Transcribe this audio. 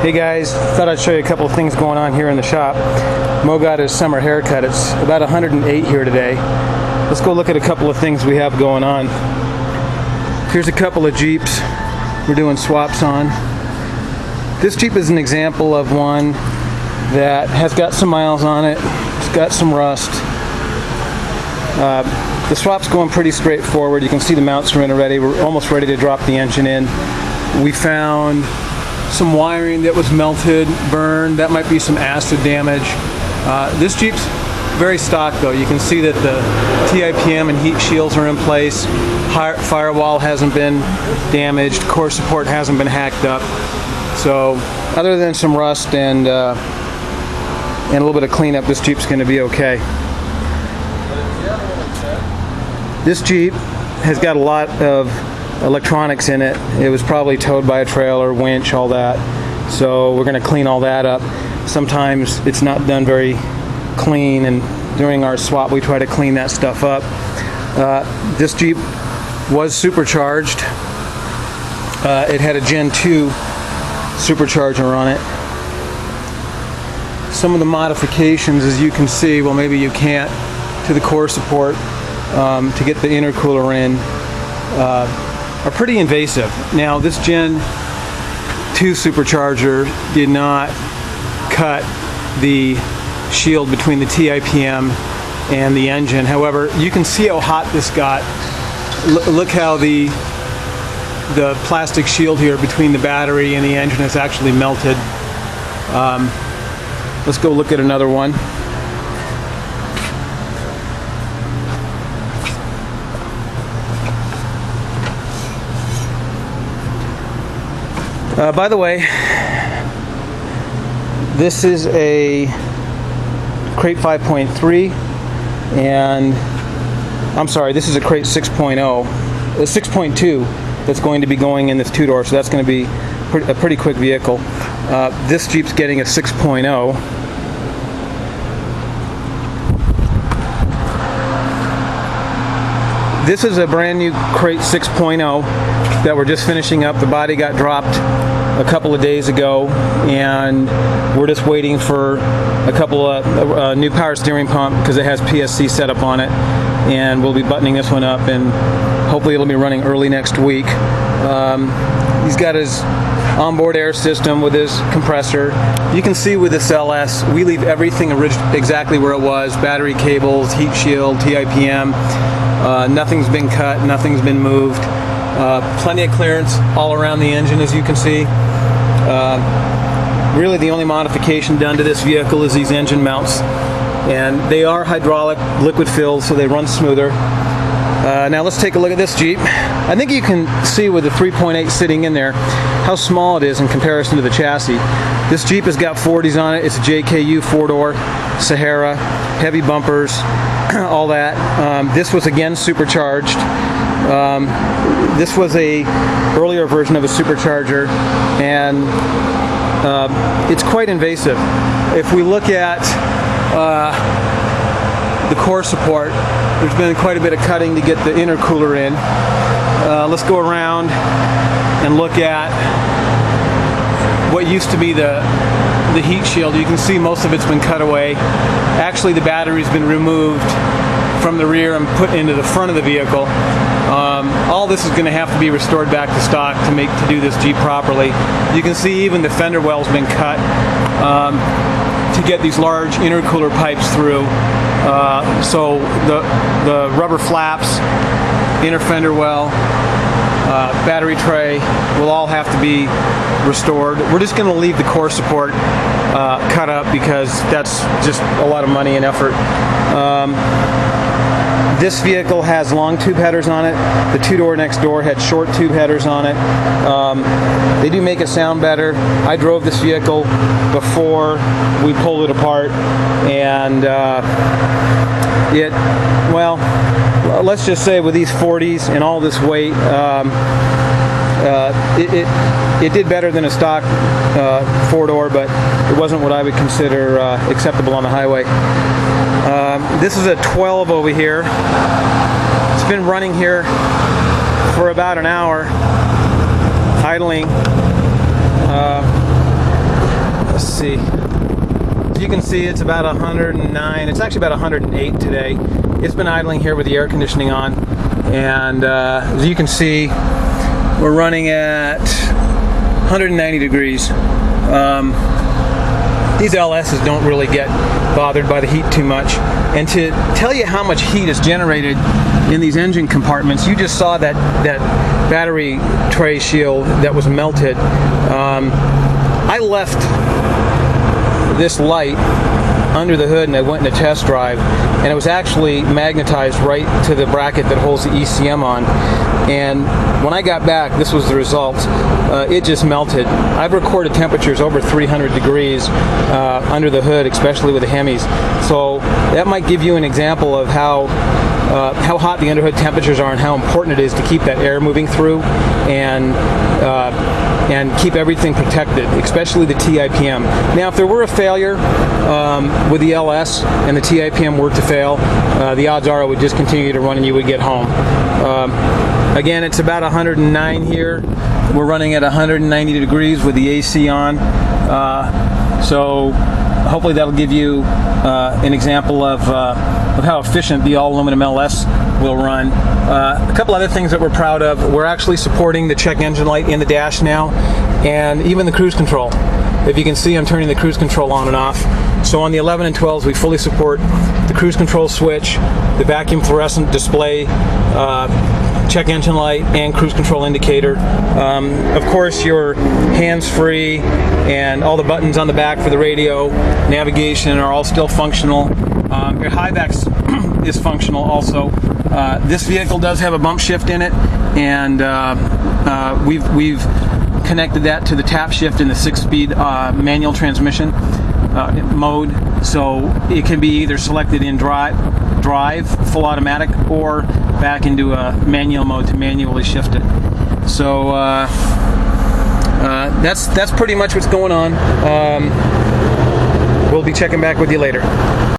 Hey guys, thought I'd show you a couple of things going on here in the shop. Mo got his summer haircut. It's about 108 here today. Let's go look at a couple of things we have going on. Here's a couple of Jeeps we're doing swaps on. This Jeep is an example of one that has got some miles on it. It's got some rust. The swap's going pretty straightforward. You can see the mounts are in already. We're almost ready to drop the engine in. We found some wiring that was melted, burned. That might be some acid damage. This Jeep's very stock though. You can see that the TIPM and heat shields are in place. Firewall hasn't been damaged. Core support hasn't been hacked up. So other than some rust and a little bit of cleanup, this Jeep's going to be okay. This Jeep has got a lot of electronics in it. It was probably towed by a trailer, winch, all that. So we're going to clean all that up. Sometimes it's not done very clean, and during our swap we try to clean that stuff up. This Jeep was supercharged. It had a Gen 2 supercharger on it. Some of the modifications, as you can see, well maybe you can't, to the core support to get the intercooler in are pretty invasive. Now this Gen 2 supercharger did not cut the shield between the TIPM and the engine. However, you can see how hot this got. Look how the plastic shield here between the battery and the engine is actually melted. Let's go look at another one. By the way, this is a crate 5.3, and I'm sorry, this is a crate 6.2 that's going to be going in this two-door, so that's going to be a pretty quick vehicle. This Jeep's getting a 6.0. This is a brand new crate 6.0 that we're just finishing up. The body got dropped a couple of days ago, and we're just waiting for a couple of new power steering pump because it has PSC setup on it, and we'll be buttoning this one up, and hopefully it'll be running early next week. He's got his onboard air system with his compressor. You can see with this LS, we leave everything exactly where it was. Battery cables, heat shield, TIPM. Nothing's been cut, nothing's been moved. Plenty of clearance all around the engine, as you can see. Really the only modification done to this vehicle is these engine mounts, and they are hydraulic liquid filled, so they run smoother. Now let's take a look at this Jeep. I think you can see with the 3.8 sitting in there how small it is in comparison to the chassis. This Jeep has got 40s on it. It's a JKU 4-door Sahara, heavy bumpers, all that. This was again supercharged. This was a earlier version of a supercharger, and it's quite invasive. If we look at the core support, there's been quite a bit of cutting to get the intercooler in. Let's go around and look at what used to be the heat shield. You can see most of it's been cut away. Actually, the battery's been removed from the rear and put into the front of the vehicle. All this is going to have to be restored back to stock to do this Jeep properly. You can see even the fender well's been cut to get these large intercooler pipes through. So the rubber flaps, inner fender well, battery tray will all have to be restored. We're just going to leave the core support cut up because that's just a lot of money and effort. This vehicle has long tube headers on it. The two-door next door had short tube headers on it. They do make it sound better. I drove this vehicle before we pulled it apart, and well, let's just say with these 40s and all this weight, it did better than a stock 4-door, but it wasn't what I would consider acceptable on the highway. This is a 12 over here. It's been running here for about an hour, idling. Let's see. As you can see, it's about 109. It's actually about 108 today. It's been idling here with the air conditioning on, and as you can see, we're running at 190 degrees. These LSs don't really get bothered by the heat too much. And to tell you how much heat is generated in these engine compartments, you just saw that battery tray shield that was melted. I left this light under the hood and I went in a test drive, and it was actually magnetized right to the bracket that holds the ECM on. And when I got back, this was the result. It just melted. I've recorded temperatures over 300 degrees under the hood, especially with the Hemis. So that might give you an example of how hot the underhood temperatures are and how important it is to keep that air moving through and keep everything protected, especially the TIPM. Now, if there were a failure with the LS and the TIPM were to fail, the odds are it would just continue to run and you would get home. Again, it's about 109 here. We're running at 190 degrees with the AC on. So hopefully that'll give you an example of how efficient the all-aluminum LS will run. A couple other things that we're proud of. We're actually supporting the check engine light in the dash now, and even the cruise control. If you can see, I'm turning the cruise control on and off. So on the 11 and 12s, we fully support the cruise control switch, the vacuum fluorescent display, check engine light, and cruise control indicator. Of course, your hands-free and all the buttons on the back for the radio, navigation are all still functional. Your HIVEX is functional also. This vehicle does have a bump shift in it, and we've connected that to the tap shift in the 6-speed manual transmission mode, so it can be either selected in drive, full automatic, or back into a manual mode to manually shift it. So that's pretty much what's going on. We'll be checking back with you later.